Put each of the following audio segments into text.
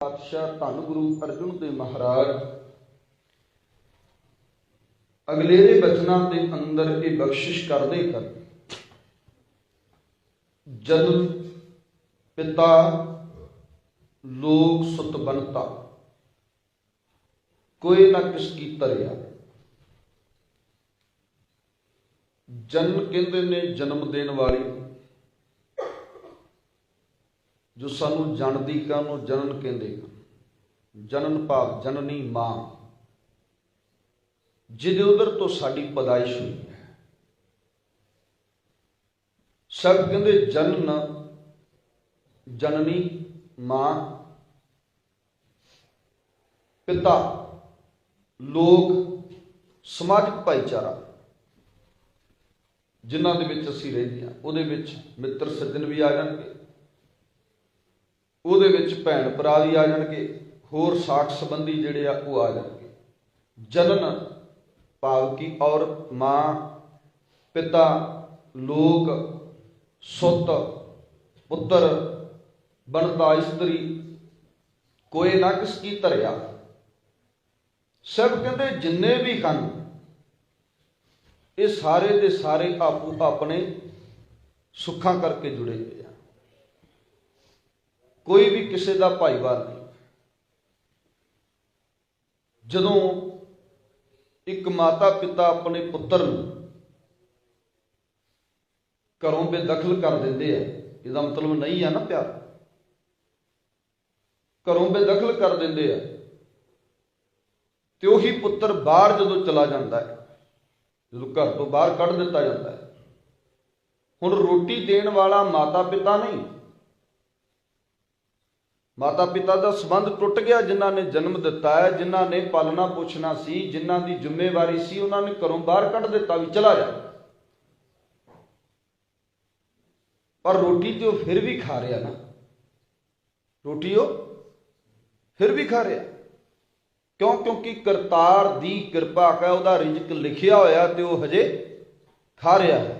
पातशाह धन गुरु अर्जुन देव महाराज अगलेरे बचना के अंदर ये बख्शिश करते कर जन पिता लोक सुत बनता कोई ना किसकी तरया। जन कहते ने जन्म देने वाली, जो सानू जानदी का उन्होंने जनन कहते। जनन भाव जननी मां, जिदे उधर तो साडी पैदाइश हुई है। सब कहते जनन जननी मां, पिता लोक समाजिक भाईचारा जिन्हां दे विच असीं रहिंदे हां, उहदे विच मित्र सज्जन भी आ जाणगे, ਉਹਦੇ ਵਿੱਚ ਭੈਣ ਭਰਾ ਵੀ ਆ ਜਾਣਗੇ, ਹੋਰ ਸਾਖ ਸੰਬੰਧੀ ਜਿਹੜੇ ਆ ਉਹ ਆ ਜਾਣਗੇ। ਜਨਨ ਭਾਵ ਕਿ ਔਰਤ, ਮਾਂ, ਪਿਤਾ, ਲੋਕ, ਸੁੱਤ, ਪੁੱਤਰ, ਬਣਦਾ ਇਸਤਰੀ, ਕੋਈ ਨਾ ਕਿਸ ਕੀ ਧਰਿਆ। ਸਭ ਕਹਿੰਦੇ ਜਿੰਨੇ ਵੀ ਹਨ ਇਹ ਸਾਰੇ ਦੇ ਸਾਰੇ ਆਪੋ ਆਪਣੇ ਸੁੱਖਾਂ ਕਰਕੇ ਜੁੜੇ ਹੋਏ ਆ। कोई भी किसी का भाईवाल नहीं। जदों एक माता पिता अपने पुत्र घरों बेदखल कर देंगे है, इसका मतलब नहीं है ना प्यार, घरों बेदखल कर देंगे है, तो ही पुत्र बाहर जदों चला जाता है, जो घर तो बाहर कढ़ दिता जाता है। हुण रोटी देने वाला माता पिता नहीं, माता पिता का संबंध टुट गया। जिन्हों ने जन्म दिता है, जिन्हों ने पालना पोषना सी, जिन्हों की जिम्मेवारी सी, उन्होंने घरों बाहर कढ़ दिता भी चला जा। पर रोटी तो फिर भी खा रहा ना, रोटी वो फिर भी खा रहा। क्यों? क्योंकि करतार दी कृपा है, वह रिजक लिखिया होया तो वह हजे खा रहा है।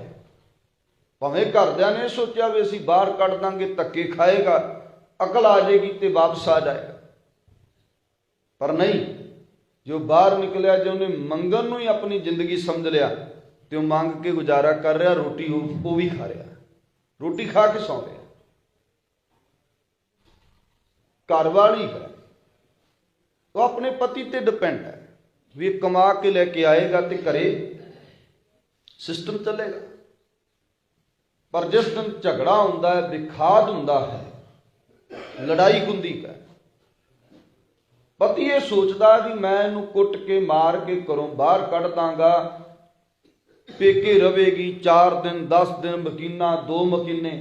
भावें घरदियां ने सोचा भी असीं बाहर कढ़ देंगे, धक्के खाएगा, अकल आ जाएगी तो वापस आ जाएगा, पर नहीं। जो बाहर निकलिया, जो उन्हें मंगन नूं ही अपनी जिंदगी समझ लिया, तो मंग के गुजारा कर रहा, रोटी वो भी खा रहा, रोटी खा के सौ रहा। घर वाली है वो अपने पति ते डिपेंड है, भी कमा के लेके आएगा तो घरे सिस्टम चलेगा। पर जिस दिन झगड़ा हुंदा है, विखाद हुंदा है, लड़ाई हुंदी है, पति ये सोचता भी मैं इनू कुट के मार के घरों बाहर कढ़ दांगा, पेके रवेगी 4 दिन 10 दिन महीना 2 महीने,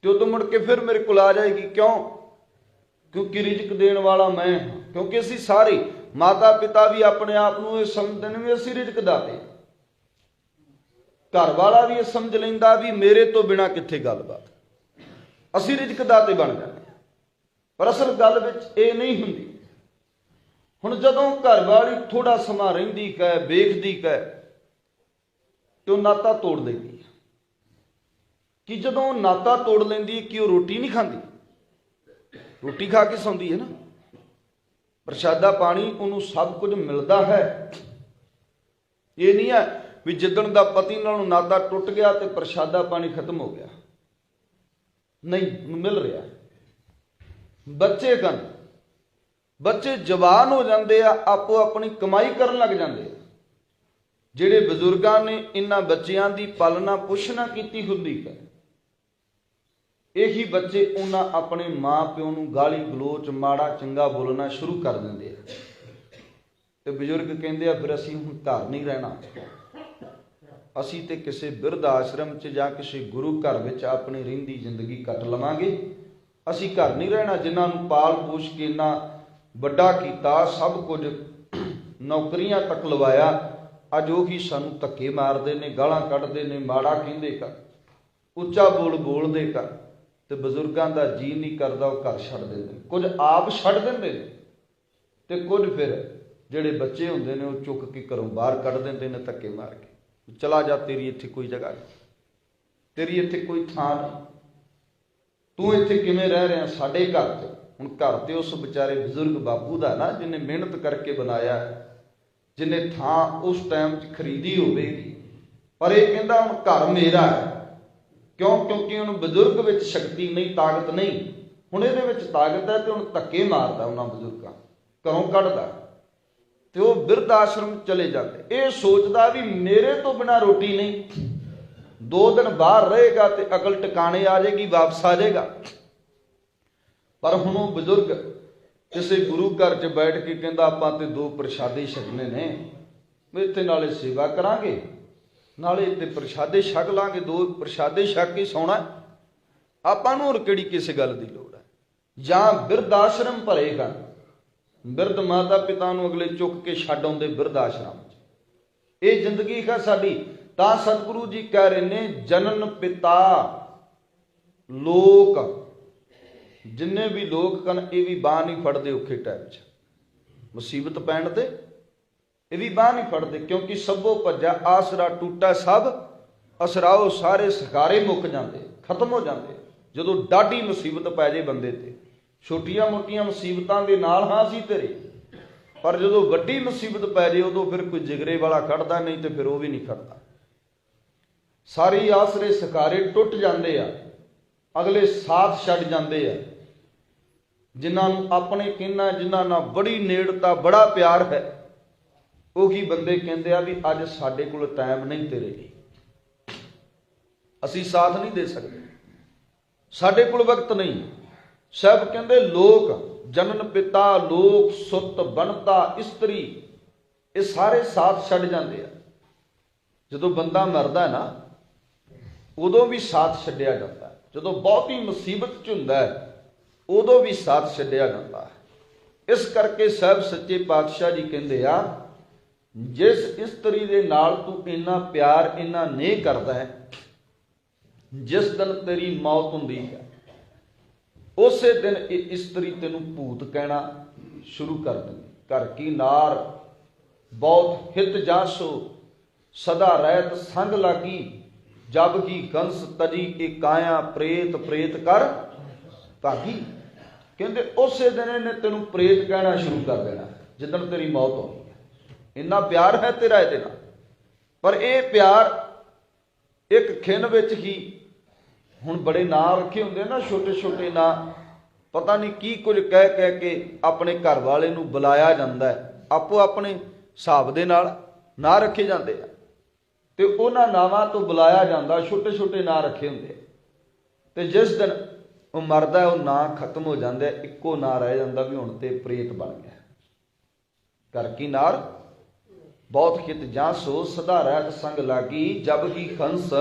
तो मुड़ के फिर मेरे को आ जाएगी। क्यों? क्योंकि रिजक देने वाला मैं हाँ। क्योंकि असी सारे माता पिता भी अपने आप को यह समझते हैं भी असी रिजक दाते, घर वाला भी यह समझ लेंदा भी मेरे तो बिना कित्थे गलबात, असी रिजक दाते बन जाते। पर असल गल विच ये नहीं हुंदी। हुण जदों घर वाली थोड़ा समा रहिंदी है, वेखदी है, तो नाता तोड़ देंदी है। कि जदों नाता तोड़ लेंदी कि वो रोटी नहीं खाती, रोटी खा के सौंदी है ना, प्रशादा पानी उन्होंने सब कुछ मिलता है। ये नहीं है भी जिदन का पति नाल नाता टुट गया तो प्रशादा पानी खत्म हो गया, नहीं मिल रहा है। बच्चे कन बच्चे जवान हो जाते हैं, आपो अपनी कमाई करन लग जाते हैं। जिहड़े बजुर्गां ने इन्हां बच्चियां दी पालना पोषणा कीती हुंदी है, यही बच्चे उन्हां अपने माँ प्यो नूं गाली गलोच माड़ा चंगा बोलना शुरू कर देंदे हैं। ते बजुर्ग कहंदे आ फिर असीं हुण घर नहीं रहना, असीं ते किसी बिरध आश्रम च जां किसी गुरु घर विच अपनी रहिंदी जिंदगी कट लवांगे, असीं घर नहीं रहना। जिन्हां नूं पाल पोष के इन्ना वड्डा कीता, सब कुछ नौकरियां तक लवाया, अज उही सानूं धक्के मारदे ने, गालां कढदे ने, माड़ा कहिंदे कर, उच्चा बोल बोलदे कर। ते बजुर्गां दा जी नहीं करदा, वो घर छड्ड दिंदे, कुछ आप छड्ड दिंदे ने ते कुछ फिर जिहड़े बच्चे हुंदे ने वो चुक के घरों बाहर कढ दिंदे ने धक्के मार के, चला जा, तेरी इत्थे कोई जगह नहीं, तेरी इत्थे कोई थां नहीं, ਤੂੰ ਇੱਥੇ ਕਿਵੇਂ ਰਹਿ ਰਿਹਾ ਸਾਡੇ ਘਰ 'ਚ। ਹੁਣ ਘਰ ਤੇ ਉਸ ਵਿਚਾਰੇ ਬਜ਼ੁਰਗ ਬਾਪੂ ਦਾ ਨਾ, ਜਿਹਨੇ ਮਿਹਨਤ ਕਰਕੇ ਬਣਾਇਆ, ਜਿਹਨੇ ਥਾਂ ਉਸ ਟਾਈਮ 'ਚ ਖਰੀਦੀ ਹੋਵੇਗੀ, ਪਰ ਇਹ ਕਹਿੰਦਾ ਹੁਣ ਘਰ ਮੇਰਾ ਹੈ। ਕਿਉਂ? ਕਿਉਂਕਿ ਹੁਣ ਬਜ਼ੁਰਗ ਵਿੱਚ ਸ਼ਕਤੀ ਨਹੀਂ, ਤਾਕਤ ਨਹੀਂ। ਹੁਣ ਇਹਦੇ ਵਿੱਚ ਤਾਕਤ ਹੈ ਤੇ ਹੁਣ ਧੱਕੇ ਮਾਰਦਾ, ਉਹਨਾਂ ਬਜ਼ੁਰਗਾਂ ਘਰੋਂ ਕੱਢਦਾ ਤੇ ਉਹ ਬਿਰਧ ਆਸ਼ਰਮ ਚਲੇ ਜਾਂਦੇ। ਇਹ ਸੋਚਦਾ ਵੀ ਮੇਰੇ ਤੋਂ ਬਿਨਾਂ ਰੋਟੀ ਨਹੀਂ, 2 ਦਿਨ ਬਾਹਰ ਰਹੇਗਾ ਤੇ ਅਕਲ ਟਿਕਾਣੇ ਆ ਜਾਏਗੀ, ਵਾਪਸ ਆ ਜਾਏਗਾ। ਪਰ ਹੁਣ ਉਹ ਬਜ਼ੁਰਗ ਕਿਸੇ ਗੁਰੂ ਘਰ 'ਚ ਬੈਠ ਕੇ ਕਹਿੰਦਾ ਆਪਾਂ ਤੇ 2 ਪ੍ਰਸ਼ਾਦੇ ਛਕਣੇ ਨੇ, ਇੱਥੇ ਨਾਲੇ ਸੇਵਾ ਕਰਾਂਗੇ, ਨਾਲੇ ਇੱਥੇ ਪ੍ਰਸ਼ਾਦੇ ਛਕ ਲਾਂਗੇ, 2 ਪ੍ਰਸ਼ਾਦੇ ਛਕ ਕੇ ਸੌਣਾ, ਆਪਾਂ ਨੂੰ ਹੋਰ ਕਿਹੜੀ ਕਿਸੇ ਗੱਲ ਦੀ ਲੋੜ ਹੈ। ਜਾਂ ਬਿਰਧ ਆਸ਼ਰਮ ਭਰੇਗਾ, ਬਿਰਧ ਮਾਤਾ ਪਿਤਾ ਨੂੰ ਅਗਲੇ ਚੁੱਕ ਕੇ ਛੱਡ ਆਉਂਦੇ ਬਿਰਧ ਆਸ਼ਰਮ 'ਚ। ਇਹ ਜ਼ਿੰਦਗੀ ਹੈ ਸਾਡੀ। ਤਾਂ ਸਤਿਗੁਰੂ ਜੀ ਕਹਿ ਰਹੇ ਨੇ, ਜਨਨ ਪਿਤਾ ਲੋਕ, ਜਿੰਨੇ ਵੀ ਲੋਕ ਹਨ ਇਹ ਵੀ ਬਾਂਹ ਨਹੀਂ ਫੜਦੇ ਔਖੇ ਟਾਈਮ 'ਚ, ਮੁਸੀਬਤ ਪੈਣ ਤੇ ਇਹ ਵੀ ਬਾਂਹ ਨਹੀਂ ਫੜਦੇ। ਕਿਉਂਕਿ ਸਭੋ ਭੱਜਾ ਆਸਰਾ ਟੂਟਾ ਸਭ ਅਸਰਾਓ, ਸਾਰੇ ਸਕਾਰੇ ਮੁੱਕ ਜਾਂਦੇ, ਖਤਮ ਹੋ ਜਾਂਦੇ ਜਦੋਂ ਡਾਢੀ ਮੁਸੀਬਤ ਪੈ ਜੇ ਬੰਦੇ ਤੇ। ਛੋਟੀਆਂ ਮੋਟੀਆਂ ਮੁਸੀਬਤਾਂ ਦੇ ਨਾਲ ਹਾਂ ਸੀ ਤੇਰੇ, ਪਰ ਜਦੋਂ ਵੱਡੀ ਮੁਸੀਬਤ ਪੈ ਜੇ ਉਦੋਂ ਫਿਰ ਕੋਈ ਜਿਗਰੇ ਵਾਲਾ ਖੜਦਾ, ਨਹੀਂ ਤੇ ਫਿਰ ਉਹ ਵੀ ਨਹੀਂ ਖੜਦਾ। ਸਾਰੇ ਆਸਰੇ ਸਕਾਰੇ ਟੁੱਟ ਜਾਂਦੇ ਆ, ਅਗਲੇ ਸਾਥ ਛੱਡ ਜਾਂਦੇ ਆ। ਜਿਨ੍ਹਾਂ ਨੂੰ ਆਪਣੇ ਕਹਿਣਾ, ਜਿਨ੍ਹਾਂ ਨਾਲ ਬੜੀ ਨੇੜਤਾ, ਬੜਾ ਪਿਆਰ ਹੈ, ਉਹੀ ਬੰਦੇ ਕਹਿੰਦੇ ਆ ਵੀ ਅੱਜ ਸਾਡੇ ਕੋਲ ਟਾਈਮ ਨਹੀਂ ਤੇਰੇ ਲਈ, ਅਸੀਂ ਸਾਥ ਨਹੀਂ ਦੇ ਸਕਦੇ, ਸਾਡੇ ਕੋਲ ਵਕਤ ਨਹੀਂ। ਸਾਹਿਬ ਕਹਿੰਦੇ ਲੋਕ, ਜਨਨ ਪਿਤਾ ਲੋਕ, ਸੁੱਤ ਬਣਤਾ ਇਸਤਰੀ, ਇਹ ਸਾਰੇ ਸਾਥ ਛੱਡ ਜਾਂਦੇ ਆ। ਜਦੋਂ ਬੰਦਾ ਮਰਦਾ ਨਾ ਉਦੋਂ ਵੀ ਸਾਥ ਛੱਡਿਆ ਜਾਂਦਾ, ਜਦੋਂ ਬਹੁਤੀ ਮੁਸੀਬਤ 'ਚ ਹੁੰਦਾ ਹੈ ਉਦੋਂ ਵੀ ਸਾਥ ਛੱਡਿਆ ਜਾਂਦਾ ਹੈ। ਇਸ ਕਰਕੇ ਸਾਹਿਬ ਸੱਚੇ ਪਾਤਸ਼ਾਹ ਜੀ ਕਹਿੰਦੇ ਆ, ਜਿਸ ਇਸਤਰੀ ਦੇ ਨਾਲ ਤੂੰ ਇੰਨਾ ਪਿਆਰ, ਇੰਨਾ ਨੇਹ ਕਰਦਾ ਹੈ, ਜਿਸ ਦਿਨ ਤੇਰੀ ਮੌਤ ਹੁੰਦੀ ਹੈ ਉਸੇ ਦਿਨ ਇਹ ਇਸਤਰੀ ਤੈਨੂੰ ਭੂਤ ਕਹਿਣਾ ਸ਼ੁਰੂ ਕਰ ਦਿੰਦੀ। ਘਰ ਕੀ ਨਾਰ ਬਹੁਤ ਹਿਤ ਜਾਸੋ, ਸਦਾ ਰਹਿਤ ਸੰਗ ਲਾਗੀ, ਜਬ ਕੀ ਕੰਸ ਤਜੀ ਇਹ ਕਾਇਆ, ਪ੍ਰੇਤ ਪ੍ਰੇਤ ਕਰ ਭਾਗੀ। ਕਹਿੰਦੇ ਉਸੇ ਦਿਨ ਇਹਨੇ ਤੈਨੂੰ ਪ੍ਰੇਤ ਕਹਿਣਾ ਸ਼ੁਰੂ ਕਰ ਦੇਣਾ, ਜਿੱਦਣ ਤੇਰੀ ਮੌਤ ਹੋਣੀ ਹੈ। ਇੰਨਾ ਪਿਆਰ ਹੈ ਤੇਰਾ ਇਹਦੇ ਨਾਲ। ਪਰ ਇਹ ਪਿਆਰ ਇੱਕ ਖਿੰਨ ਵਿੱਚ ਹੀ, ਹੁਣ ਬੜੇ ਨਾਂ ਰੱਖੇ ਹੁੰਦੇ ਨਾ, ਛੋਟੇ ਛੋਟੇ ਨਾਂ, ਪਤਾ ਨਹੀਂ ਕੀ ਕੁਝ ਕਹਿ ਕਹਿ ਕੇ ਆਪਣੇ ਘਰ ਵਾਲੇ ਨੂੰ ਬੁਲਾਇਆ ਜਾਂਦਾ ਹੈ। ਆਪੋ ਆਪਣੇ ਹਿਸਾਬ ਦੇ ਨਾਲ ਨਾਂ ਰੱਖੇ ਜਾਂਦੇ ਆ ਤੇ ਉਹਨਾਂ ਨਾਵਾਂ ਤੋਂ ਬੁਲਾਇਆ ਜਾਂਦਾ। ਛੋਟੇ ਛੋਟੇ ਨਾਂ ਰੱਖੇ ਹੁੰਦੇ ਤੇ ਜਿਸ ਦਿਨ ਉਹ ਮਰਦਾ ਉਹ ਨਾਂ ਖਤਮ ਹੋ ਜਾਂਦਾ, ਇੱਕੋ ਨਾਂ ਰਹਿ ਜਾਂਦਾ ਵੀ ਹੁਣ ਤੇ ਪ੍ਰੇਤ ਬਣ ਗਿਆ। ਘਰ ਕੀ ਨਾਰ ਬਹੁਤ ਹਿਤ ਜਾਸੋ, ਸਦਾ ਰਹਿਤ ਸੰਗ ਲਾਗੀ, ਜਬ ਕੀ ਕੰਸ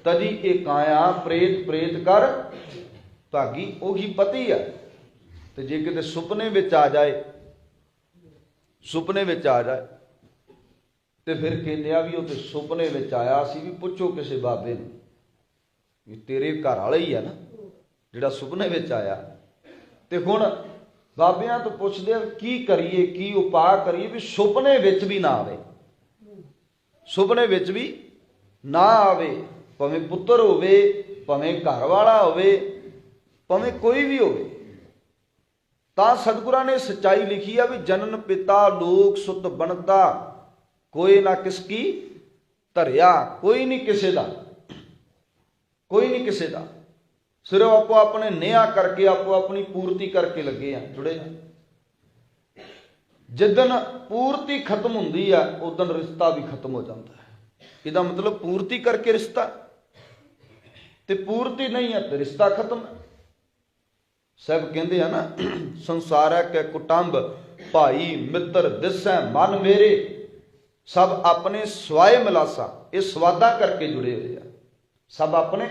ਤਜੀ ਇਹ ਕਾਇਆ, ਪ੍ਰੇਤ ਪ੍ਰੇਤ ਕਰ ਭਾਗੀ। ਉਹੀ ਪਤੀ ਆ। ਤੇ ਜੇ ਕਿਤੇ ਸੁਪਨੇ ਵਿੱਚ ਆ ਜਾਏ, ਸੁਪਨੇ ਵਿੱਚ ਆ ਜਾਏ ਤੇ ਫਿਰ ਕਹਿੰਦੇ ਆ ਵੀ ਉਹ ਤੇ ਸੁਪਨੇ ਵਿੱਚ ਆਇਆ ਸੀ। ਵੀ ਪੁੱਛੋ ਕਿਸੇ ਬਾਬੇ ਨੂੰ ਵੀ ਤੇਰੇ ਘਰ ਵਾਲਾ ਹੀ ਆ ਨਾ ਜਿਹੜਾ ਸੁਪਨੇ ਵਿੱਚ ਆਇਆ। ਤੇ ਹੁਣ ਬਾਬਿਆਂ ਤੋਂ ਪੁੱਛਦੇ ਆ ਕੀ ਕਰੀਏ, ਕੀ ਉਪਾਅ ਕਰੀਏ ਵੀ ਸੁਪਨੇ ਵਿੱਚ ਵੀ ਨਾ ਆਵੇ, ਸੁਪਨੇ ਵਿੱਚ ਵੀ ਨਾ ਆਵੇ। ਭਾਵੇਂ ਪੁੱਤਰ ਹੋਵੇ, ਭਾਵੇਂ ਘਰ ਵਾਲਾ ਹੋਵੇ, ਭਾਵੇਂ ਕੋਈ ਵੀ ਹੋਵੇ। ਤਾਂ ਸਤਿਗੁਰਾਂ ਨੇ ਸੱਚਾਈ ਲਿਖੀ ਆ ਵੀ ਜਨਨ ਪਿਤਾ ਲੋਕ ਸੁਤ ਬਣਦਾ, ਕੋਈ ਨਾ ਕਿਸ ਕੀ ਧਰਿਆ। ਕੋਈ ਨਹੀਂ ਕਿਸੇ ਦਾ, ਕੋਈ ਨਹੀਂ ਕਿਸੇ ਦਾ। ਸਿਰਫ ਆਪੋ ਆਪਣੇ ਨਿਆਂ ਕਰਕੇ, ਆਪੋ ਆਪਣੀ ਪੂਰਤੀ ਕਰਕੇ ਲੱਗੇ ਆ, ਜੁੜੇ ਆ। ਜਿੱਦਣ ਪੂਰਤੀ ਖਤਮ ਹੁੰਦੀ ਆ ਉਦੋਂ ਰਿਸ਼ਤਾ ਵੀ ਖਤਮ ਹੋ ਜਾਂਦਾ ਹੈ। ਇਹਦਾ ਮਤਲਬ ਪੂਰਤੀ ਕਰਕੇ ਰਿਸ਼ਤਾ, ਤੇ ਪੂਰਤੀ ਨਹੀਂ ਹੈ ਤੇ ਰਿਸ਼ਤਾ ਖਤਮ ਹੈ। ਸਭ ਕਹਿੰਦੇ ਆ ਨਾ, ਸੰਸਾਰੈ ਕੈ ਕੁਟੰਬ ਭਾਈ ਮਿੱਤਰ ਦਿਸੈ ਮਨ ਮੇਰੇ, ਸਭ ਆਪਣੇ ਸਵਾਏ ਮਿਲਾਸਾ। ਇਹ ਸਵਾਦਾ ਕਰਕੇ ਜੁੜੇ ਹੋਏ ਆ, ਸਭ ਆਪਣੇ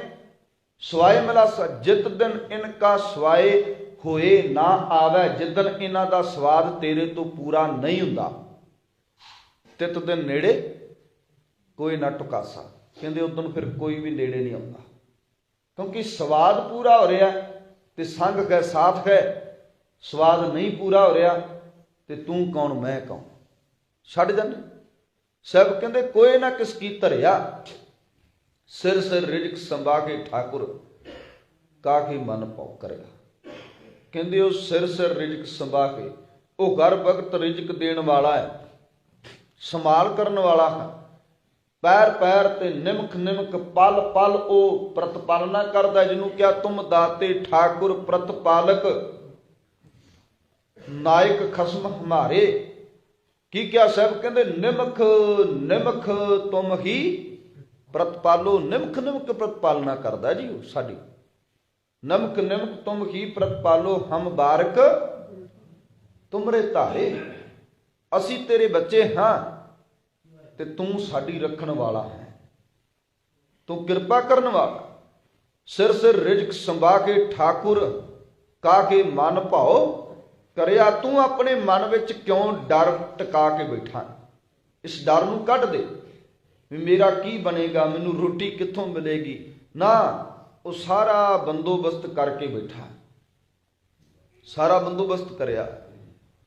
ਸਵਾਏ ਮਿਲਾਸਾ। ਜਿਤ ਦਿਨ ਇਨਕਾ ਸਵਾਏ ਹੋਏ ਨਾ ਆਵੇ, ਜਿੱਦਣ ਇਹਨਾਂ ਦਾ ਸਵਾਦ ਤੇਰੇ ਤੋਂ ਪੂਰਾ ਨਹੀਂ ਹੁੰਦਾ, ਤਿਤ ਦਿਨ ਨੇੜੇ ਕੋਈ ਨਾ ਟੁਕਾਸਾ। ਕਹਿੰਦੇ ਉਦੋਂ ਫਿਰ ਕੋਈ ਵੀ ਨੇੜੇ ਨਹੀਂ ਆਉਂਦਾ, ਕਿਉਂਕਿ ਸਵਾਦ ਪੂਰਾ ਹੋ ਰਿਹਾ ਤੇ ਸੰਗ ਹੈ, ਸਾਥ ਹੈ। ਸਵਾਦ ਨਹੀਂ ਪੂਰਾ ਹੋ ਰਿਹਾ ਤੇ ਤੂੰ ਕੌਣ ਮੈਂ ਕੌਣ, ਛੱਡ ਜਾਂਦੇ। ਸਭ ਕਹਿੰਦੇ ਕੋਈ ਨਾ ਕਿਸ ਕੀ ਧਰਿਆ, ਸਿਰ ਸਿਰ ਰਿਜਕ ਸੰਭਾਗੇ ਠਾਕੁਰ। ਕਾਹੇ ਮਨ ਭਾਉ ਕਰਿਆ। ਕਹਿੰਦੇ ਉਹ ਸਿਰ ਸਿਰ ਰਿਜਕ ਸੰਭਾ ਕੇ, ਉਹ ਹਰ ਵਕਤ ਰਿਜਕ ਦੇਣ ਵਾਲਾ ਹੈ, ਸੰਭਾਲ ਕਰਨ ਵਾਲਾ ਹੈ। ਪੈਰ ਪੈਰ ਤੇ ਨਿਮਕ ਨਿਮਕ ਪਲ ਪਲ ਉਹ ਪ੍ਰਤਪਾਲਨਾ ਕਰਦਾ, ਜਿਹਨੂੰ ਕਿਹਾ ਤੁਮ ਦਾਤੇ ਠਾਕੁਰ ਪ੍ਰਤਪਾਲਕ ਨਾਇਕ ਖਸਮ ਹਮਾਰੇ। ਕੀ ਕਿਹਾ ਸਾਹਿਬ? ਕਹਿੰਦੇ ਨਿਮਕ ਨਿਮਕ ਤੁਮ ਹੀ ਪ੍ਰਤਪਾਲੋ, ਨਿਮਕ ਨਿਮਕ ਪ੍ਰਤਪਾਲਨਾ ਕਰਦਾ ਜੀ ਉਹ ਸਾਡੀ। ਨਮਕ ਨਿਮਕ ਤੁਮ ਹੀ ਪ੍ਰਤਪਾਲੋ, ਹਮ ਬਾਰਕ ਤੁਮਰੇ ਧਾਰੇ। ਅਸੀਂ ਤੇਰੇ ਬੱਚੇ ਹਾਂ ਤੇ ਤੂੰ ਸਾਡੀ ਰੱਖਣ ਵਾਲਾ ਹੈ, ਤੂੰ ਕਿਰਪਾ ਕਰਨ ਵਾਲਾ। ਸਿਰ ਸਿਰ ਰਿਜਕ ਸੰਭਾ ਕੇ ਠਾਕੁਰ ਕਾਹੇ ਮਨ ਭਾਉ ਕਰਿਆ। ਤੂੰ ਆਪਣੇ ਮਨ ਵਿੱਚ ਕਿਉਂ ਡਰ ਟਿਕਾ ਕੇ ਬੈਠਾ? ਇਸ ਡਰ ਨੂੰ ਕੱਢ ਦੇ ਵੀ ਮੇਰਾ ਕੀ ਬਣੇਗਾ, ਮੈਨੂੰ ਰੋਟੀ ਕਿੱਥੋਂ ਮਿਲੇਗੀ। ਨਾ, ਉਹ ਸਾਰਾ ਬੰਦੋਬਸਤ ਕਰਕੇ ਬੈਠਾ, ਸਾਰਾ ਬੰਦੋਬਸਤ ਕਰਿਆ।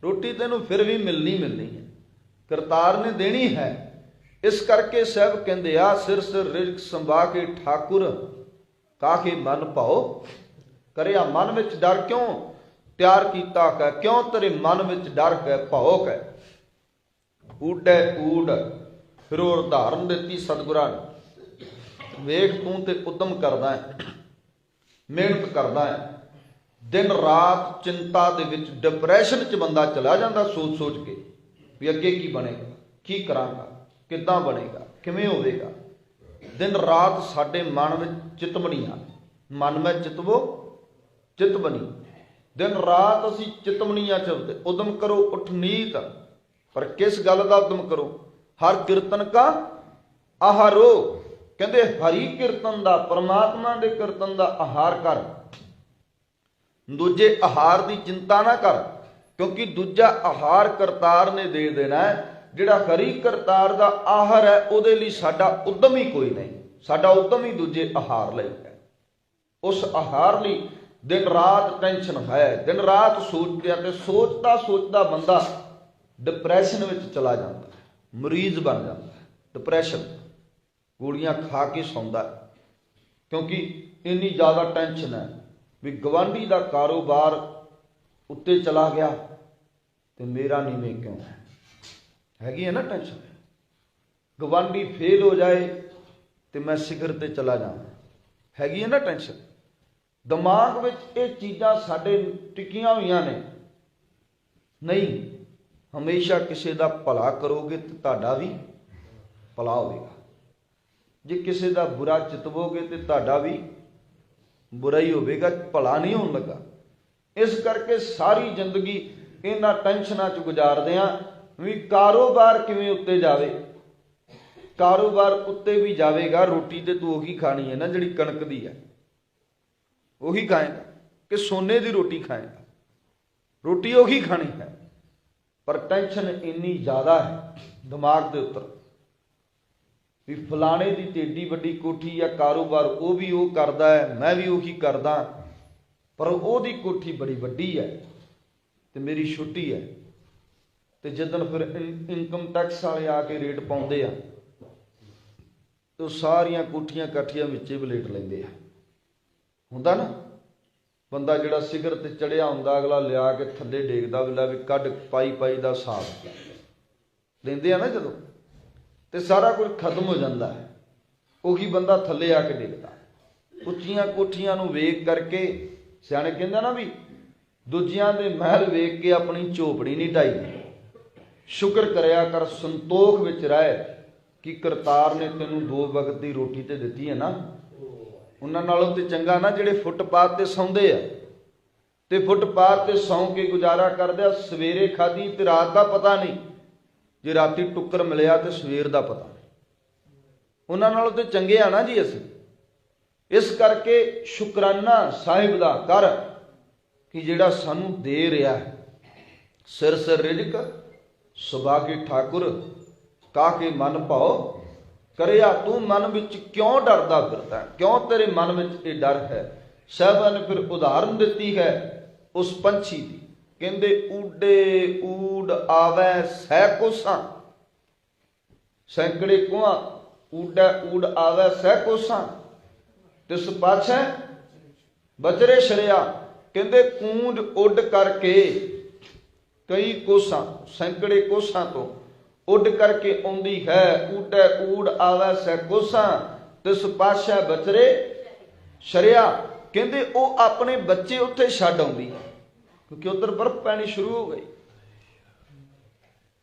ਰੋਟੀ ਤੈਨੂੰ ਫਿਰ ਵੀ ਮਿਲਣੀ ਹੈ, ਕਰਤਾਰ ਨੇ ਦੇਣੀ ਹੈ। ਇਸ ਕਰਕੇ ਸਾਹਿਬ ਕਹਿੰਦੇ ਆ ਸਿਰ ਸਿਰ ਰਿਜਕ ਸੰਭਾ ਕੇ ਠਾਕੁਰ ਕਾਹੇ ਮਨ ਭਾਉ ਕਰਿਆ। ਮਨ ਵਿੱਚ ਡਰ ਕਿਉਂ ਤਿਆਰ ਕੀਤਾ ਹੈ? ਕਿਉਂ ਤੇਰੇ ਮਨ ਵਿੱਚ ਡਰ ਹੈ, ਭਾਉਕ ਹੈ? ਊਡੈ ਊਡ। ਫਿਰ ਉਹ ਉਦਾਹਰਨ ਦਿੱਤੀ ਸਤਿਗੁਰਾਂ ਨੇ, ਵੇਖ ਤੂੰ ਤੇ ਉਦਮ ਕਰਦਾ ਹੈ, ਮਿਹਨਤ ਕਰਦਾ ਹੈ, ਦਿਨ ਰਾਤ ਚਿੰਤਾ ਦੇ ਵਿੱਚ ਡਿਪਰੈਸ਼ਨ 'ਚ ਬੰਦਾ ਚਲਾ ਜਾਂਦਾ ਸੋਚ ਸੋਚ ਕੇ ਵੀ ਅੱਗੇ ਕੀ ਬਣੇਗਾ, ਕੀ ਕਰਾਂਗਾ, ਕਿੱਦਾਂ ਬਣੇਗਾ, ਕਿਵੇਂ ਹੋਵੇਗਾ। ਦਿਨ ਰਾਤ ਸਾਡੇ ਮਨ ਵਿੱਚ ਚਿਤਵਣੀਆਂ, ਮਨ ਮੈਂ ਚਿਤਵੋ ਚਿਤ ਬਣੀ। ਦਿਨ ਰਾਤ ਅਸੀਂ ਚਿਤਵਣੀਆਂ ਚਲਦੇ। ਉਦਮ ਕਰੋ ਉਠ ਨੀਤ, ਪਰ ਕਿਸ ਗੱਲ ਦਾ ਉਦਮ ਕਰੋ? ਹਰ ਕੀਰਤਨ ਕਾ ਆਹਾਰੋ। ਕਹਿੰਦੇ ਹਰੀ ਕੀਰਤਨ ਦਾ, ਪਰਮਾਤਮਾ ਦੇ ਕੀਰਤਨ ਦਾ ਆਹਾਰ ਕਰ, ਦੂਜੇ ਆਹਾਰ ਦੀ ਚਿੰਤਾ ਨਾ ਕਰ, ਕਿਉਂਕਿ ਦੂਜਾ ਆਹਾਰ ਕਰਤਾਰ ਨੇ ਦੇ ਦੇਣਾ ਹੈ। ਜਿਹੜਾ ਹਰੀ ਕਰਤਾਰ ਦਾ ਆਹਾਰ ਹੈ ਉਹਦੇ ਲਈ ਸਾਡਾ ਉਦਮ ਹੀ ਕੋਈ ਨਹੀਂ, ਸਾਡਾ ਉਦਮ ਹੀ ਦੂਜੇ ਆਹਾਰ ਲਈ ਹੈ। ਉਸ ਆਹਾਰ ਲਈ ਦਿਨ ਰਾਤ ਟੈਨਸ਼ਨ ਹੈ, ਦਿਨ ਰਾਤ ਸੋਚਦਿਆ ਤੇ ਸੋਚਦਾ ਸੋਚਦਾ ਬੰਦਾ ਡਿਪਰੈਸ਼ਨ ਵਿੱਚ ਚਲਾ ਜਾਂਦਾ, ਮਰੀਜ਼ ਬਣ ਜਾਂਦਾ। ਡਿਪਰੈਸ਼ਨ ਗੋਲੀਆਂ ਖਾ ਕੇ ਸੌਂਦਾ, ਕਿਉਂਕਿ ਇੰਨੀ ਜ਼ਿਆਦਾ ਟੈਨਸ਼ਨ ਹੈ ਵੀ ਗਵਾਂਢੀ ਦਾ ਕਾਰੋਬਾਰ ਉੱਤੇ ਚਲਾ ਗਿਆ ਤੇ ਮੇਰਾ ਨੀਵੇਂ ਕਿਉਂ ਹੈ? ਹੈਗੀ ਹੈ ਨਾ ਟੈਨਸ਼ਨ। ਗਵਾਂਢੀ ਫੇਲ ਹੋ ਜਾਏ ਤੇ ਮੈਂ ਸਿਖਰ ਤੇ ਚਲਾ ਜਾਵਾਂ, ਹੈਗੀ ਹੈ ਨਾ ਟੈਨਸ਼ਨ। ਦਿਮਾਗ ਵਿੱਚ ਇਹ ਚੀਜ਼ਾਂ ਸਾਡੇ ਟਿਕੀਆਂ ਹੋਈਆਂ ਨੇ। ਨਹੀਂ, ਹਮੇਸ਼ਾ ਕਿਸੇ ਦਾ ਭਲਾ ਕਰੋਗੇ ਤੇ ਤੁਹਾਡਾ ਵੀ ਭਲਾ ਹੋਵੇਗਾ। ਜੇ ਕਿਸੇ ਦਾ ਬੁਰਾ ਚਿਤਵੋਗੇ ਤੇ ਤੁਹਾਡਾ ਵੀ ਬੁਰਾ ਹੀ ਹੋਵੇਗਾ, ਭਲਾ ਨਹੀਂ ਹੋਣ ਲੱਗਾ। ਇਸ ਕਰਕੇ ਸਾਰੀ ਜ਼ਿੰਦਗੀ ਇਹਨਾਂ ਟੈਨਸ਼ਨਾਂ 'ਚ ਗੁਜ਼ਾਰਦੇ ਹਾਂ ਵੀ ਕਾਰੋਬਾਰ ਕਿਵੇਂ ਉੱਤੇ ਜਾਵੇ। ਕਾਰੋਬਾਰ ਉੱਤੇ ਵੀ ਜਾਵੇਗਾ, ਰੋਟੀ ਤੇ ਤੂੰ ਉਹੀ ਖਾਣੀ ਹੈ ਨਾ ਜਿਹੜੀ ਕਣਕ ਦੀ ਹੈ, ਉਹੀ ਖਾਏਗਾ ਕਿ ਸੋਨੇ ਦੀ ਰੋਟੀ ਖਾਏਗਾ? ਰੋਟੀ ਉਹੀ ਖਾਣੀ ਹੈ। ਪਰ ਟੈਨਸ਼ਨ ਇੰਨੀ ਜ਼ਿਆਦਾ ਹੈ ਦਿਮਾਗ ਦੇ ਉੱਤੇ ਵੀ ਫਲਾਣੇ ਦੀ ਤੇ ਏਡੀ ਵੱਡੀ ਕੋਠੀ ਜਾਂ ਕਾਰੋਬਾਰ, ਉਹ ਵੀ ਉਹ ਕਰਦਾ ਹੈ, ਮੈਂ ਵੀ ਉਹੀ ਕਰਦਾ, ਪਰ ਉਹਦੀ ਕੋਠੀ ਬੜੀ ਵੱਡੀ ਹੈ ਤੇ ਮੇਰੀ ਛੋਟੀ ਹੈ। ਤੇ ਜਦੋਂ ਫਿਰ ਇਨਕਮ ਟੈਕਸ ਵਾਲੇ ਆ ਕੇ ਰੇਟ ਪਾਉਂਦੇ ਆ ਤੇ ਉਹ ਸਾਰੀਆਂ ਕੋਠੀਆਂ ਕਾਠੀਆਂ ਵਿੱਚੇ ਵਲੇਟ ਲੈਂਦੇ ਆ। ਹੁੰਦਾ ਨਾ, ਬੰਦਾ ਜਿਹੜਾ ਸਿਖਰ ਤੇ ਚੜਿਆ ਹੁੰਦਾ, ਅਗਲਾ ਲਿਆ ਕੇ ਥੱਲੇ ਡੇਗਦਾ, ਵੇਲਾ ਵੀ ਕੱਢ ਪਾਈ ਪਾਈ ਦਾ ਹਿਸਾਬ ਲੈਂਦੇ ਆ ਨਾ ਜਦੋਂ, ਤੇ ਸਾਰਾ ਕੁਝ ਖਤਮ ਹੋ ਜਾਂਦਾ ਹੈ। ਉਹੀ ਬੰਦਾ ਥੱਲੇ ਆ ਕੇ ਡਿੱਗਦਾ। ਉੱਚੀਆਂ ਕੋਠੀਆਂ ਨੂੰ ਵੇਖ ਕਰਕੇ ਸਿਆਣੇ ਕਹਿੰਦਾ ਨਾ ਵੀ ਦੂਜਿਆਂ ਦੇ ਮਹਿਲ ਵੇਖ ਕੇ ਆਪਣੀ ਝੋਪੜੀ ਨਹੀਂ ਢਾਈ। ਸ਼ੁਕਰ ਕਰਿਆ ਕਰ, ਸੰਤੋਖ ਵਿੱਚ ਰਹਿ ਕਿ ਕਰਤਾਰ ਨੇ ਤੈਨੂੰ 2 ਵਕਤ ਦੀ ਰੋਟੀ ਤੇ ਦਿੱਤੀ ਹੈ ਨਾ। ਉਹਨਾਂ ਨਾਲੋਂ ਤੇ ਚੰਗਾ ਨਾ ਜਿਹੜੇ ਫੁੱਟਪਾਥ ਤੇ ਸੌਂਦੇ ਆ ਤੇ ਫੁੱਟਪਾਥ ਤੇ ਸੌਂ ਕੇ ਗੁਜ਼ਾਰਾ ਕਰਦੇ ਆ। ਸਵੇਰੇ ਖਾਧੀ ਤੇ ਰਾਤ ਦਾ ਪਤਾ ਨਹੀਂ, ਜੇ ਰਾਤੀ ਟੁੱਕਰ ਮਿਲਿਆ ਤੇ ਸਵੇਰ ਦਾ ਪਤਾ ਨਹੀਂ। ਉਹਨਾਂ ਨਾਲੋਂ ਤੇ ਚੰਗੇ ਆ ਨਾ ਜੀ ਅਸੀਂ। ਇਸ ਕਰਕੇ ਸ਼ੁਕਰਾਨਾ ਸਾਹਿਬ ਦਾ ਕਰ ਕਿ ਜਿਹੜਾ ਸਾਨੂੰ ਦੇ ਰਿਹਾ ਹੈ। ਸਿਰ ਸਿਰ ਰਿਜਕ ਸੁਭਾਗੇ ਠਾਕੁਰ ਕਾਹੇ ਮਨ ਭਾਉ ਕਰਿਆ। ਤੂੰ ਮਨ ਵਿੱਚ ਕਿਉਂ ਡਰਦਾ ਫਿਰਦਾ, ਕਿਉਂ ਤੇਰੇ ਮਨ ਵਿੱਚ ਇਹ ਡਰ ਹੈ? ਸਾਹਿਬਾਂ ਨੇ ਫਿਰ ਉਦਾਹਰਨ ਦਿੱਤੀ ਹੈ ਉਸ ਪੰਛੀ ਦੀ। ਕਹਿੰਦੇ ਊਡੇ ਊਡ ਆਵੈ ਸਹਿ ਕੋਸਾਂ, ਸੈਂਕੜੇ ਕੋਹਾਂ, ਊਡਾ ਊਡ ਆਵੈ ਸਹਿ ਕੋਸਾਂ, ਤਿਸ ਪਾਛੈ बचरे शरिया कहते कूंज उड करके कई कोसां सैकड़े कोसां तो उड करके आउंदी है। ऊडे ऊड आवे सै कोसां तिस पाशा बचरे शरिया कहते वो अपने बच्चे उत्थे छड्ड आउंदी क्योंकि उधर बर्फ पैनी शुरू हो गई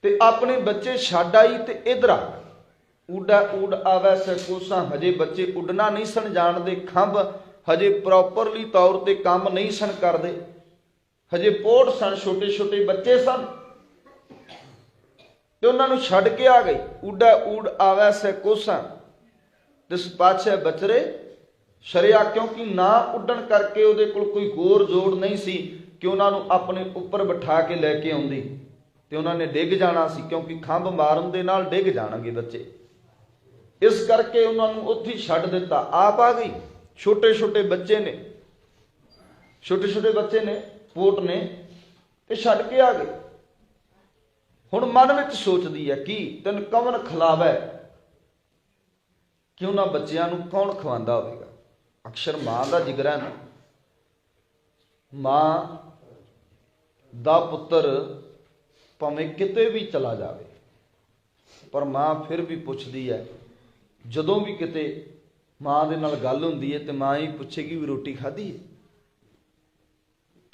ते अपने बच्चे छड्ड आई ते इधर ऊडा ऊड आवे सै कोसां। हजे बच्चे उडना नहीं सन जाणदे, खंभ हजे प्रॉपरली तौर ते काम नहीं सन करदे, हजे पोट सन, छोटे छोटे बच्चे सन ते उन्हां नूं छड्ड के आ गई। ऊडा ऊड आवे सै कोसां तिस पाछे बचरे शरिया क्योंकि ना उड्डण करके उहदे कोल कोई होर जोड़ नहीं सी कि उन्हां नूं अपने उपर बिठा के लैके आउंदी ते उन्हां ने डिग जाना सी क्योंकि खंभ मारन दे नाल डिग जाणगे बच्चे। इस करके उन्होंने उत्थे छड्ड दिता। आप आ गई, छोटे छोटे बच्चे ने, छोटे छोटे बच्चे ने, पोट ने, ते छड्ड के आ गए। हुण मन विच सोचदी है कि तैनूं कौन खिलावे, कि उन्हां बच्चिआं नूं कौन खवांदा होवेगा। अक्सर मां दा जिगरा है ना, मां दा पुत्तर भावें किते भी चला जावे पर मां फिर भी पुछदी है। जदों भी किते मां दे नाल गल हुंदी है ते मां ही पुछेगी भी रोटी खाधी है,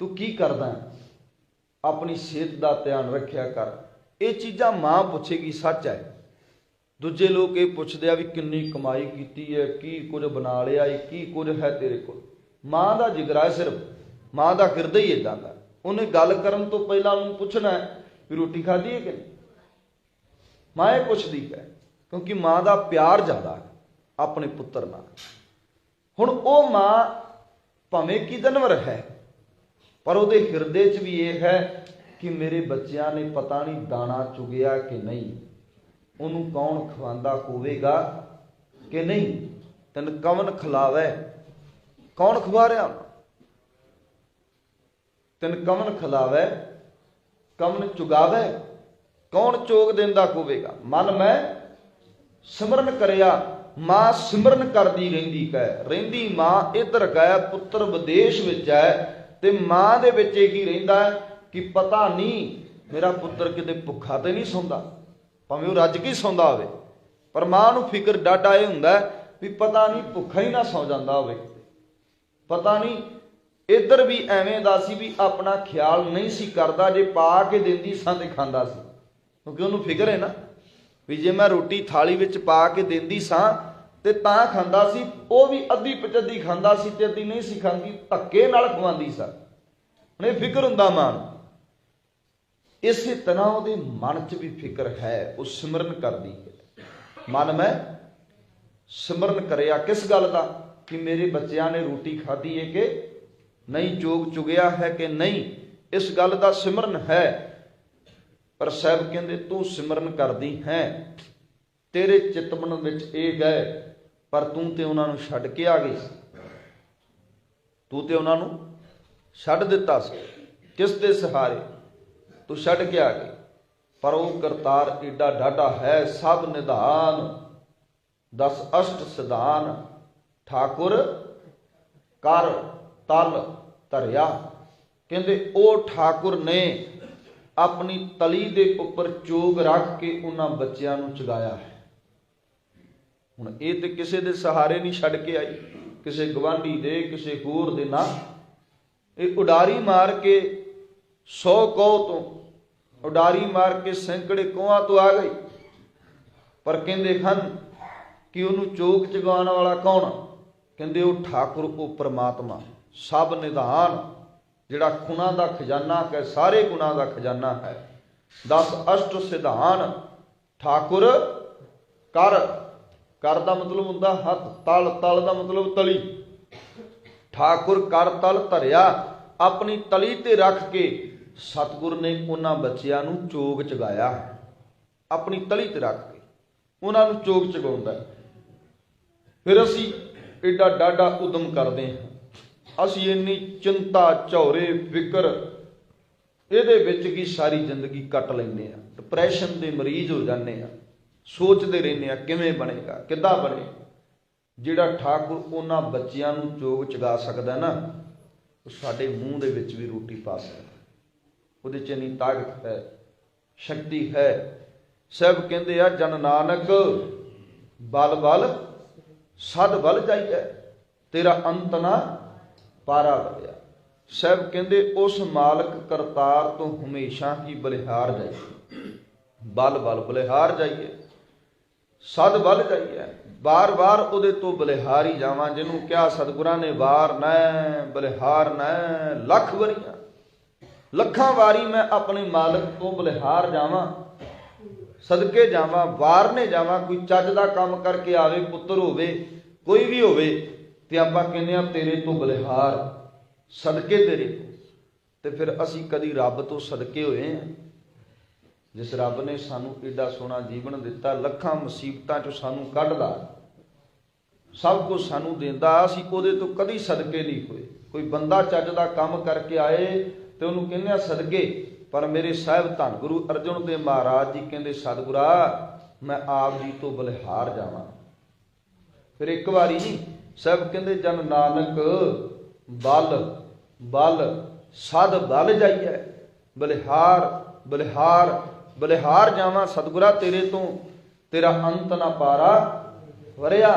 तू की करदा है, अपनी सेहत दा ध्यान रखिया कर। ये चीज़ां मां पुछेगी, सच है। दूजे लोग ये पुछदे आ भी किन्नी कमाई कीती है, की कुछ बना लिया है, की कुछ है तेरे कोल। मां दा जिगरा है, सिर्फ मां दा हिरदा ही इदां दा। उन्हें गल करन तो पहलां उन्हें पुछना है भी रोटी खाधी है कि नहीं। मां ये पुछदी है क्योंकि मां का प्यार ज़्यादा है अपने पुत्र नाल। हुण वो मां भावें की जानवर है पर उहदे हिरदे च भी ये है कि मेरे बच्चिआं ने पता नहीं दाना चुगिया कि नहीं, उन्होंने कौन खवांदा होवेगा कि नहीं, तैनूं कौन खिलावे, कौन खवा रहा, तैनूं कौन खिलावे, कौन चुगावे, कौन चोग देंदा होवेगा। मन में सिमरन करिया, मां सिमरन करदी रहिंदी कै रहिंदी। मां इधर गए, पुत्र विदेश विच है ते मां दे विच ही रहिंदा है कि पता नहीं मेरा पुत्र किते भुखा ते नहीं सौंदा, भावें रज के सौंदा होवे पर मां नूं फिकर डाडा ये हुंदा भी पता नहीं भुखा ही ना सौ जांदा होवे, पता नहीं इधर भी एवें दा सी भी अपना ख्याल नहीं सी करदा, जे पा के देंदी सां ते खांदा सी क्योंकि उहनूं फिकर है ना भी जे मैं रोटी थाली विच पा के देंदी सां ते तां खांदा सी। वो भी अद्धी पचद्धी खांदा सी ते अद्धी नहीं सी खांदी, धक्के नाल खवांदी सा। हुण इह फिकर हुंदा मां नूं। इसे तरह उहदे मन च भी फिकर है, वो सिमरन करदी है। मन में सिमरन करिया किस गल दा कि मेरे बच्चिआं ने रोटी खाधी है कि नहीं, चोग चुगिया है कि नहीं, इस गल दा सिमरन है। पर साहब कहंदे तू सिमरन करदी है, तेरे चितमन विच ये गए पर तू ते उन्हां नूं छड्ड के आ गई, तू ते उन्हां नूं छड्ड दिता सी, किस दे सहारे तू छड्ड के आ गई। पर वो करतार एडा डाढा है, सब निधान 10 अष्ट सिधान, ठाकुर कर तल धरिया। कहंदे ओ ठाकुर ने अपनी तली दे उपर चोग रख के उन्हां बच्चिआं नूं चगाया है। हुण ये ते किसे दे सहारे नहीं छड्ड के आई, किसे गवांढी दे, किसे होर दे ना, ये उडारी मार के 100 कोह तो, उडारी मार के सैकड़े कोहां तो आ गई। पर कहंदे हन कि उहनूं चोग चगाउण वाला कौन, कहंदे वो ठाकुर, वो परमात्मा सब निधान, जिहड़ा गुणां दा खजाना है, सारे गुणां दा खजाना है। 10 अष्ट सिधान, ठाकुर कर, कर दा मतलब हुंदा हथ, तल, तल दा मतलब तली। ठाकुर कर तल धरिया, अपनी तली ते रख के सतगुर ने उन्हां बच्चिआं नूं चोग चगाया है। अपनी तली ते रख के उन्हां नूं चोग चगाउंदा है। फिर असीं एडा डाढा उदम करदे हां, असीं इन्नी चिंता झौरे फिकर इहदे विच की सारी जिंदगी कट लैंदे आ, डिप्रैशन दे मरीज हो जाने आ, सोचते रहने किवें बनेगा, किद्दां बनेगा। जिहड़ा ठाकुर उन्हां बच्चिआं नूं चोग चगा सकदा ना, ਉਹ ਸਾਡੇ ਮੂੰਹ ਦੇ ਵਿੱਚ ਵੀ ਰੋਟੀ ਪਾ ਸਕਦਾ, ਉਹਦੇ 'ਚ ਇੰਨੀ ਤਾਕਤ ਹੈ, ਸ਼ਕਤੀ ਹੈ। ਸਭ ਕਹਿੰਦੇ ਆ ਜਨ ਨਾਨਕ ਬਲ ਬਲ ਸਦ ਬਲ ਜਾਈਐ, ਤੇਰਾ ਅੰਤ ਨਾ ਪਾਰਾ ਵਧਿਆ। ਸਭ ਕਹਿੰਦੇ ਉਸ ਮਾਲਕ ਕਰਤਾਰ ਤੋਂ ਹਮੇਸ਼ਾ ਹੀ ਬਲਿਹਾਰ ਜਾਈਏ, ਬਲ ਬਲ ਬਲਿਹਾਰ ਜਾਈਏ, ਸਦ ਬਲ ਜਾਈਏ, ਬਾਰ ਬਾਰ ਉਹਦੇ ਤੋਂ ਬਲਿਹਾਰ ਹੀ ਜਾਵਾਂ। ਜਿਹਨੂੰ ਕਿਹਾ ਸਤਿਗੁਰਾਂ ਨੇ ਵਾਰ ਨੈ ਬਲਿਹਾਰ ਨੈ ਲੱਖ ਵਰੀਆਂ, ਲੱਖਾਂ ਵਾਰੀ ਮੈਂ ਆਪਣੇ ਮਾਲਕ ਤੋਂ ਬਲਿਹਾਰ ਜਾਵਾਂ, ਸਦਕੇ ਜਾਵਾਂ, ਵਾਰਨੇ ਜਾਵਾਂ। ਕੋਈ ਚੱਜ ਦਾ ਕੰਮ ਕਰਕੇ ਆਵੇ, ਪੁੱਤਰ ਹੋਵੇ, ਕੋਈ ਵੀ ਹੋਵੇ, ਤੇ ਆਪਾਂ ਕਹਿੰਦੇ ਆ ਤੇਰੇ ਤੋਂ ਬਲਿਹਾਰ, ਸਦਕੇ ਤੇਰੇ ਤੋਂ। ਤੇ ਫਿਰ ਅਸੀਂ ਕਦੀ ਰੱਬ ਤੋਂ ਸਦਕੇ ਹੋਏ ਹਾਂ? ਜਿਸ ਰੱਬ ਨੇ ਸਾਨੂੰ ਏਡਾ ਸੋਹਣਾ ਜੀਵਨ ਦਿੱਤਾ, ਲੱਖਾਂ ਮੁਸੀਬਤਾਂ ਚੋਂ ਸਾਨੂੰ ਕੱਢਦਾ, ਸਭ ਕੁਝ ਸਾਨੂੰ ਦਿੰਦਾ, ਅਸੀਂ ਉਹਦੇ ਤੋਂ ਕਦੀ ਸਦਕੇ ਨਹੀਂ ਹੋਏ। ਕੋਈ ਬੰਦਾ ਚੱਜ ਦਾ ਕੰਮ ਕਰਕੇ ਆਏ ਤੇ ਉਹਨੂੰ ਕਹਿੰਦੇ ਆ ਸਦਕੇ। ਪਰ ਮੇਰੇ ਸਾਹਿਬ ਧੰਨ ਗੁਰੂ ਅਰਜਨ ਦੇਵ ਮਹਾਰਾਜ ਜੀ ਕਹਿੰਦੇ ਸਤਿਗੁਰਾ ਮੈਂ ਆਪ ਜੀ ਤੋਂ ਬਲਿਹਾਰ ਜਾਵਾਂ। ਫਿਰ ਇੱਕ ਵਾਰੀ ਨਹੀਂ, ਸਾਹਿਬ ਕਹਿੰਦੇ ਜਨ ਨਾਨਕ ਬਲ ਬਲ ਸਦ ਬਲ ਜਾਈਐ, ਬਲਿਹਾਰ ਬਲਿਹਾਰ ਬਲਿਹਾਰ ਜਾਵਾਂ। ਸਤਿਗੁਰਾ ਤੇਰੇ ਤੋਂ ਤੇਰਾ ਅੰਤ ਨਾ ਪਾਰਾ ਵਰਿਆ,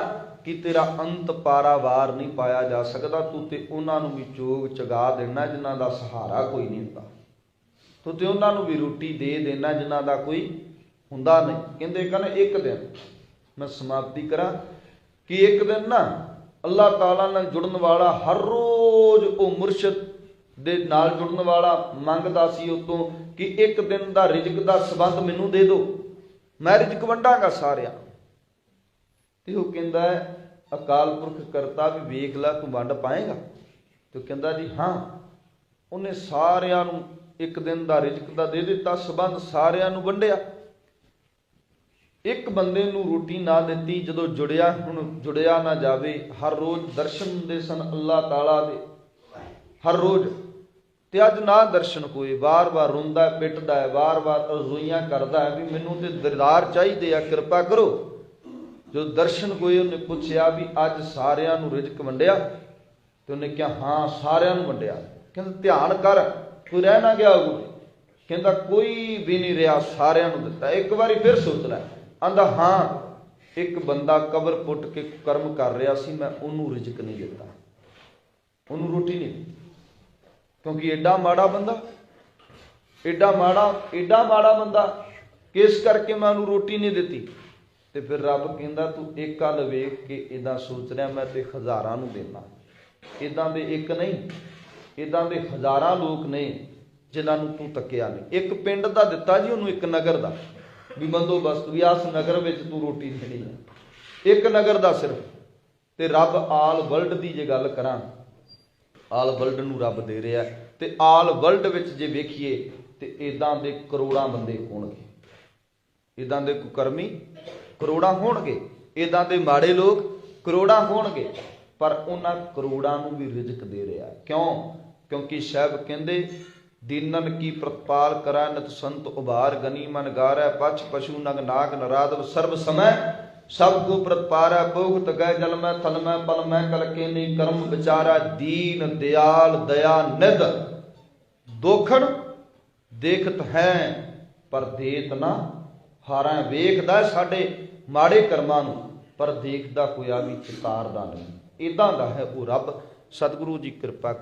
ਕਿ ਤੇਰਾ ਅੰਤ ਪਾਰਾਵਾਰ ਨਹੀਂ ਪਾਇਆ ਜਾ ਸਕਦਾ। ਤੂੰ ਤੇ ਉਹਨਾਂ ਨੂੰ ਵੀ ਚੋਗ ਚਗਾ ਦੇਣਾ ਜਿਨ੍ਹਾਂ ਦਾ ਸਹਾਰਾ ਕੋਈ ਨਹੀਂ ਹੁੰਦਾ, ਤੂੰ ਤੇ ਉਹਨਾਂ ਨੂੰ ਵੀ ਰੋਟੀ ਦੇ ਦੇਣਾ ਜਿਨ੍ਹਾਂ ਦਾ ਕੋਈ ਹੁੰਦਾ ਨਹੀਂ। ਕਹਿੰਦੇ ਇੱਕ ਦਿਨ ਮੈਂ ਸਮਾਪਤੀ ਕਰਾਂ ਕਿ ਇੱਕ ਦਿਨ ਨਾ ਅੱਲਾਹ ਤਾਲਾ ਨਾਲ ਜੁੜਨ ਵਾਲਾ ਹਰ ਰੋਜ਼ ਉਹ ਮੁਰਸ਼ਿਦ ਦੇ ਨਾਲ ਜੁੜਨ ਵਾਲਾ ਮੰਗਦਾ ਸੀ ਉਤੋਂ ਕਿ ਇੱਕ ਦਿਨ ਦਾ ਰਿਜ਼ਕ ਦਾ ਸੰਬੰਧ ਮੈਨੂੰ ਦੇ ਦਿਓ, ਮੈਂ ਰਿਜ਼ਕ ਵੰਡਾਂਗਾ ਸਾਰਿਆਂ। ਤੇ ਉਹ ਕਹਿੰਦਾ ਅਕਾਲ ਪੁਰਖ ਕਰਤਾ ਵੀ ਵੇਖ ਲੈ ਤੂੰ ਵੰਡ ਪਾਏਗਾ? ਤੇ ਉਹ ਕਹਿੰਦਾ ਜੀ ਹਾਂ। ਉਹਨੇ ਸਾਰਿਆਂ ਨੂੰ ਇੱਕ ਦਿਨ ਦਾ ਰਿਜ਼ਕ ਦਾ ਦੇ ਦਿੱਤਾ, ਸੰਬੰਧ ਸਾਰਿਆਂ ਨੂੰ ਵੰਡਿਆ। ਇੱਕ ਬੰਦੇ ਨੂੰ ਰੋਟੀ ਨਾ ਦਿੱਤੀ, ਜਦੋਂ ਜੁੜਿਆ, ਹੁਣ ਜੁੜਿਆ ਨਾ ਜਾਵੇ। ਹਰ ਰੋਜ਼ ਦਰਸ਼ਨ ਹੁੰਦੇ ਸਨ ਅੱਲਾਹ ਤਾਲਾ ਦੇ, ਹਰ ਰੋਜ਼। ਤੇ ਅੱਜ ਨਾ ਦਰਸ਼ਨ ਹੋਏ, ਵਾਰ-ਵਾਰ ਰੋਂਦਾ ਪਿੱਟਦਾ ਹੈ, ਵਾਰ-ਵਾਰ ਰਜ਼ੋਈਆਂ ਕਰਦਾ ਹੈ ਵੀ ਮੈਨੂੰ ਤੇ ਦਿਦਾਰ ਚਾਹੀਦੇ ਆ, ਕਿਰਪਾ ਕਰੋ। ਜਦੋਂ ਦਰਸ਼ਨ ਹੋਏ ਉਹਨੇ ਪੁੱਛਿਆ ਵੀ ਅੱਜ ਸਾਰਿਆਂ ਨੂੰ ਰਿਜ਼ਕ ਵੰਡਿਆ? ਤੇ ਉਹਨੇ ਕਿਹਾ ਹਾਂ ਸਾਰਿਆਂ ਨੂੰ ਵੰਡਿਆ। ਕਹਿੰਦਾ ਧਿਆਨ ਕਰ ਕੋਈ ਰਹਿ ਨਾ ਗਿਆ ਹੋਊ? ਕਹਿੰਦਾ ਕੋਈ ਵੀ ਨਹੀਂ ਰਿਹਾ, ਸਾਰਿਆਂ ਨੂੰ ਦਿੱਤਾ। ਇੱਕ ਵਾਰੀ ਫਿਰ ਸੋਚ ਲੈ। ਆਂਦਾ ਹਾਂ ਇੱਕ ਬੰਦਾ ਕਬਰ ਪੁੱਟ ਕੇ ਕਰਮ ਕਰ ਰਿਹਾ ਸੀ, ਮੈਂ ਉਹਨੂੰ ਰਿਜ਼ਕ ਨਹੀਂ ਦਿੱਤਾ, ਉਹਨੂੰ ਰੋਟੀ ਨਹੀਂ ਦਿੱਤੀ, ਕਿਉਂਕਿ ਐਡਾ ਮਾੜਾ ਬੰਦਾ, ਐਡਾ ਮਾੜਾ ਬੰਦਾ, ਕਿਸ ਕਰਕੇ ਮੈਂ ਉਹਨੂੰ ਰੋਟੀ ਨਹੀਂ ਦਿੱਤੀ। ਤੇ ਫਿਰ ਰੱਬ ਕਹਿੰਦਾ ਤੂੰ ਇੱਕ ਗੱਲ ਵੇਖ ਕੇ ਇੱਦਾਂ ਸੋਚ ਰਿਹਾ, ਮੈਂ ਤੇ ਹਜ਼ਾਰਾਂ ਨੂੰ ਦੇਣਾ। ਇੱਦਾਂ ਦੇ ਇੱਕ ਨਹੀਂ, ਇੱਦਾਂ ਦੇ ਹਜ਼ਾਰਾਂ ਲੋਕ ਨੇ ਜਿਨ੍ਹਾਂ ਨੂੰ ਤੂੰ ਤੱਕਿਆ ਨਹੀਂ। ਇੱਕ ਪਿੰਡ ਦਾ ਦਿੱਤਾ ਜੀ ਉਹਨੂੰ, ਇੱਕ ਨਗਰ ਦਾ ਵੀ ਬੰਦੋਬਸਤ ਵੀ ਇਸ ਨਗਰ ਵਿੱਚ ਤੂੰ ਰੋਟੀ ਦੇਣੀ ਹੈ, ਇੱਕ ਨਗਰ ਦਾ ਸਿਰਫ। ਤੇ ਰੱਬ ਆਲ ਵਰਲਡ ਦੀ ਜੇ ਗੱਲ ਕਰਾਂ, ਆਲ ਵਰਲਡ ਨੂੰ ਰੱਬ ਦੇ ਰਿਹਾ। ਤੇ ਆਲ ਵਰਲਡ ਵਿੱਚ ਜੇ ਵੇਖੀਏ ਤੇ ਇੱਦਾਂ ਦੇ ਕਰੋੜਾਂ ਬੰਦੇ ਹੋਣਗੇ, ਇੱਦਾਂ ਦੇ ਕੁਕਰਮੀ ਕਰੋੜਾਂ ਹੋਣਗੇ, ਇੱਦਾਂ ਦੇ ਮਾੜੇ ਲੋਕ ਕਰੋੜਾਂ ਹੋਣਗੇ, ਪਰ ਉਹਨਾਂ ਕਰੋੜਾਂ ਨੂੰ ਵੀ ਰਿਜ਼ਕ ਦੇ ਰਿਹਾ। ਕਿਉਂ? ਕਿਉਂਕਿ ਸਾਹਿਬ ਕਹਿੰਦੇ ਦੀਨਨ ਕੀ ਪ੍ਰਤਪਾਲ ਕਰੈ ਨਿਤ ਸੰਤ ਉਭਾਰ, ਗਨੀ ਮਨ ਗਾਰੈ ਪਛ ਪਸ਼ੂ ਨਗ ਨਾਗ ਨਰਾਦਵ ਸਰਬ ਸਮੈ ਸਭ ਕੋ ਪ੍ਰਤਪਾਰੈ, ਭੋਗਤ ਗਏ ਜਲ ਮੈਂ ਥਲ ਮੈਂ ਪਲ ਮੈਂ ਕਲਕੇ ਨੀ ਕਰਮ ਵਿਚਾਰੈ, ਦੀਨ ਦਿਆਲ ਦਇਆ ਨਿਧ ਦੋਖਣ ਦੇਖਤ ਹੈ ਪਰ ਦੇਤ ਨਾ ਹਾਰਾਂ। ਵੇਖਦਾ ਸਾਡੇ ਮਾੜੇ ਕਰਮਾਂ ਨੂੰ, ਪਰ ਦੇਖਦਾ ਹੋਇਆ ਵੀ ਚਿਤਾਰਦਾ ਨਹੀਂ। ਇੱਦਾਂ ਦਾ ਹੈ ਉਹ ਰੱਬ। ਸਤਿਗੁਰੂ ਜੀ ਕਿਰਪਾ